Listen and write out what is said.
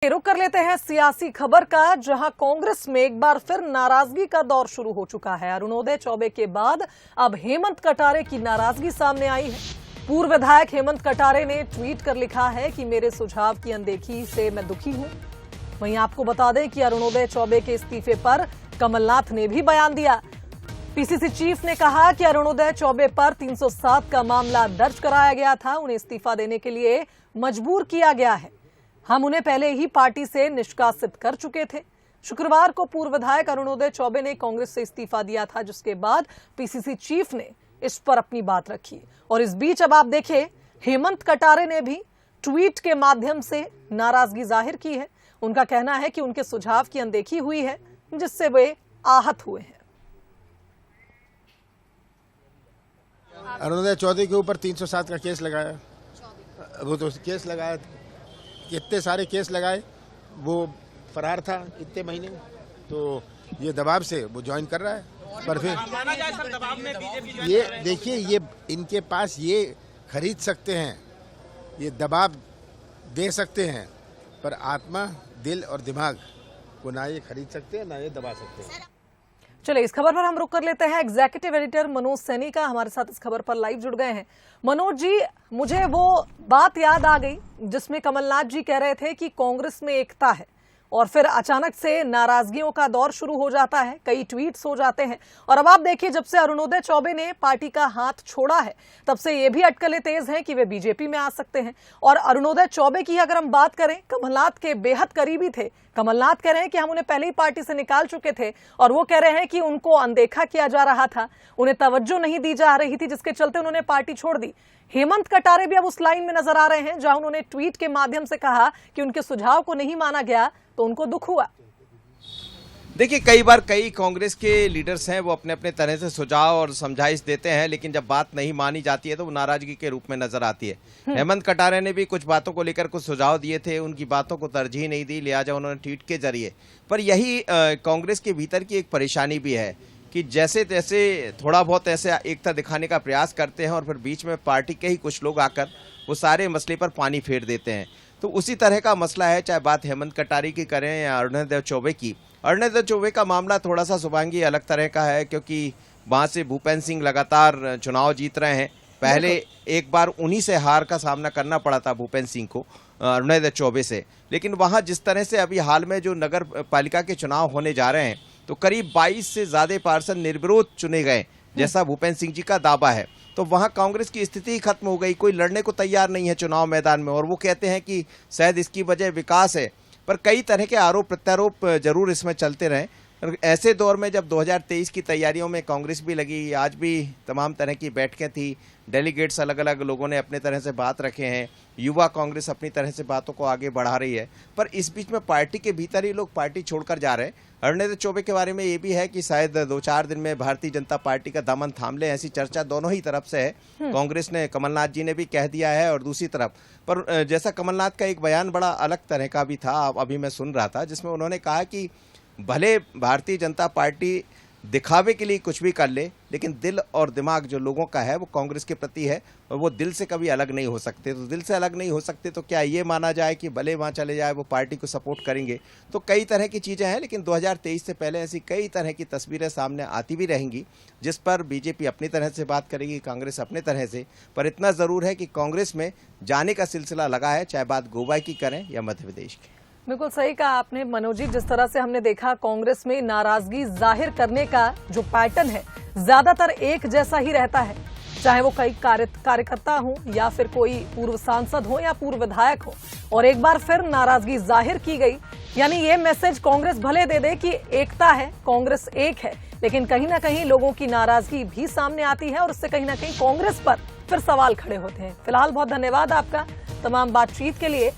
रुक कर लेते हैं सियासी खबर का, जहां कांग्रेस में एक बार फिर नाराजगी का दौर शुरू हो चुका है। अरुणोदय चौबे के बाद अब हेमंत कटारे की नाराजगी सामने आई है। पूर्व विधायक हेमंत कटारे ने ट्वीट कर लिखा है कि मेरे सुझाव की अनदेखी से मैं दुखी हूं। वहीं आपको बता दें कि अरुणोदय चौबे के इस्तीफे पर कमलनाथ ने भी बयान दिया। पीसीसी चीफ ने कहा कि अरुणोदय चौबे पर 307 का मामला दर्ज कराया गया था, उन्हें इस्तीफा देने के लिए मजबूर किया गया है। हम उन्हें पहले ही पार्टी से निष्कासित कर चुके थे। शुक्रवार को पूर्व विधायक अरुणोदय चौबे ने कांग्रेस से इस्तीफा दिया था, जिसके बाद पीसीसी चीफ ने इस पर अपनी बात रखी। और इस बीच अब आप देखिए, हेमंत कटारे ने भी ट्वीट के माध्यम से नाराजगी जाहिर की है। उनका कहना है कि उनके सुझाव की अनदेखी हुई है, जिससे वे आहत हुए हैं। अरुणोदय चौधरी के ऊपर 307 का केस लगाया, वो तो केस लगाया, इतने सारे केस लगाए, वो फरार था इतने महीने, तो ये दबाव से वो ज्वाइन कर रहा है। पर फिर ये देखिए, ये इनके पास ये खरीद सकते हैं, ये दबाव दे सकते हैं, पर आत्मा, दिल और दिमाग को ना ये खरीद सकते हैं, ना ये दबा सकते हैं। चलिए, इस खबर पर हम रुक कर लेते हैं। एग्जीक्यूटिव एडिटर मनोज सैनी का हमारे साथ इस खबर पर लाइव जुड़ गए हैं। मनोज जी, मुझे वो बात याद आ गई जिसमें कमलनाथ जी कह रहे थे कि कांग्रेस में एकता है, और फिर अचानक से नाराजगियों का दौर शुरू हो जाता है, कई ट्वीट्स हो जाते हैं। और अब आप देखिए, जब से अरुणोदय चौबे ने पार्टी का हाथ छोड़ा है, तब से ये भी अटकलें तेज हैं कि वे बीजेपी में आ सकते हैं। और अरुणोदय चौबे की अगर हम बात करें, कमलनाथ के बेहद करीबी थे। कमलनाथ कह रहे हैं कि हम उन्हें पहले ही पार्टी से निकाल चुके थे, और वो कह रहे हैं कि उनको अनदेखा किया जा रहा था, उन्हें तवज्जो नहीं दी जा रही थी, जिसके चलते उन्होंने पार्टी छोड़ दी। हेमंत कटारे भी अब उस लाइन में नजर आ रहे हैं जहां उन्होंने ट्वीट के माध्यम से कहा कि उनके सुझाव को नहीं माना गया, तो उनको दुख हुआ। देखिए, कई बार कई कांग्रेस के लीडर्स हैं, वो अपने अपने तरह से सुझाव और समझाइश देते हैं, लेकिन जब बात नहीं मानी जाती है तो वो नाराजगी के रूप में नजर आती है। हेमंत कटारे ने भी कुछ बातों को लेकर कुछ सुझाव दिए थे, उनकी बातों को तरजीह नहीं दी, लिहाजा उन्होंने ट्वीट के जरिए। पर यही कांग्रेस के भीतर की एक परेशानी भी है कि जैसे तैसे थोड़ा बहुत ऐसे एकता दिखाने का प्रयास करते हैं, और फिर बीच में पार्टी के ही कुछ लोग आकर वो सारे मसले पर पानी फेर देते हैं। तो उसी तरह का मसला है, चाहे बात हेमंत कटारे की करें या अरुणोदय चौबे की। अरुणोदय चौबे का मामला थोड़ा सा शुभांगी अलग तरह का है, क्योंकि वहां से भूपेंद्र सिंह लगातार चुनाव जीत रहे हैं। पहले एक बार उन्हीं से हार का सामना करना पड़ा था भूपेंद्र सिंह को अरुणोदय चौबे से, लेकिन वहां जिस तरह से अभी हाल में जो नगर पालिका के चुनाव होने जा रहे हैं, तो करीब 22 से ज्यादा पार्षद निर्विरोध चुने गए, जैसा भूपेंद्र सिंह जी का दावा है। तो वहां कांग्रेस की स्थिति ही खत्म हो गई, कोई लड़ने को तैयार नहीं है चुनाव मैदान में। और वो कहते हैं कि शायद इसकी वजह विकास है, पर कई तरह के आरोप प्रत्यारोप जरूर इसमें चलते रहे। ऐसे दौर में जब 2023 की तैयारियों में कांग्रेस भी लगी, आज भी तमाम तरह की बैठकें थी, डेलीगेट्स अलग अलग लोगों ने अपने तरह से बात रखे हैं, युवा कांग्रेस अपनी तरह से बातों को आगे बढ़ा रही है, पर इस बीच में पार्टी के भीतर ही लोग पार्टी छोड़कर जा रहे हैं। अरुणोदय चौबे के बारे में ये भी है कि शायद 2-4 दिन में भारतीय जनता पार्टी का दामन थाम ले, ऐसी चर्चा दोनों ही तरफ से है। कांग्रेस ने, कमलनाथ जी ने भी कह दिया है, और दूसरी तरफ पर जैसा कमलनाथ का एक बयान बड़ा अलग तरह का भी था, अभी मैं सुन रहा था, जिसमें उन्होंने कहा कि भले भारतीय जनता पार्टी दिखावे के लिए कुछ भी कर ले, लेकिन दिल और दिमाग जो लोगों का है वो कांग्रेस के प्रति है, और वो दिल से कभी अलग नहीं हो सकते। तो दिल से अलग नहीं हो सकते तो क्या ये माना जाए कि भले वहां चले जाए वो पार्टी को सपोर्ट करेंगे? तो कई तरह की चीजें हैं, लेकिन 2023 से पहले ऐसी कई तरह की तस्वीरें सामने आती भी रहेंगी, जिस पर बीजेपी अपनी तरह से बात करेगी, कांग्रेस अपने तरह से। पर इतना जरूर है कि कांग्रेस में जाने का सिलसिला लगा है, चाहे बात गोवा की करें या मध्य प्रदेश की। बिल्कुल सही कहा आपने मनोज जी। जिस तरह से हमने देखा, कांग्रेस में नाराजगी जाहिर करने का जो पैटर्न है, ज्यादातर एक जैसा ही रहता है, चाहे वो कई कार्यकर्ता हो या फिर कोई पूर्व सांसद हो या पूर्व विधायक हो। और एक बार फिर नाराजगी जाहिर की गई, यानी ये मैसेज कांग्रेस भले दे दे कि एकता है, कांग्रेस एक है, लेकिन कहीं ना कहीं लोगों की नाराजगी भी सामने आती है, और उससे कहीं ना कहीं कांग्रेस पर फिर सवाल खड़े होते हैं। फिलहाल बहुत धन्यवाद आपका तमाम बातचीत के लिए।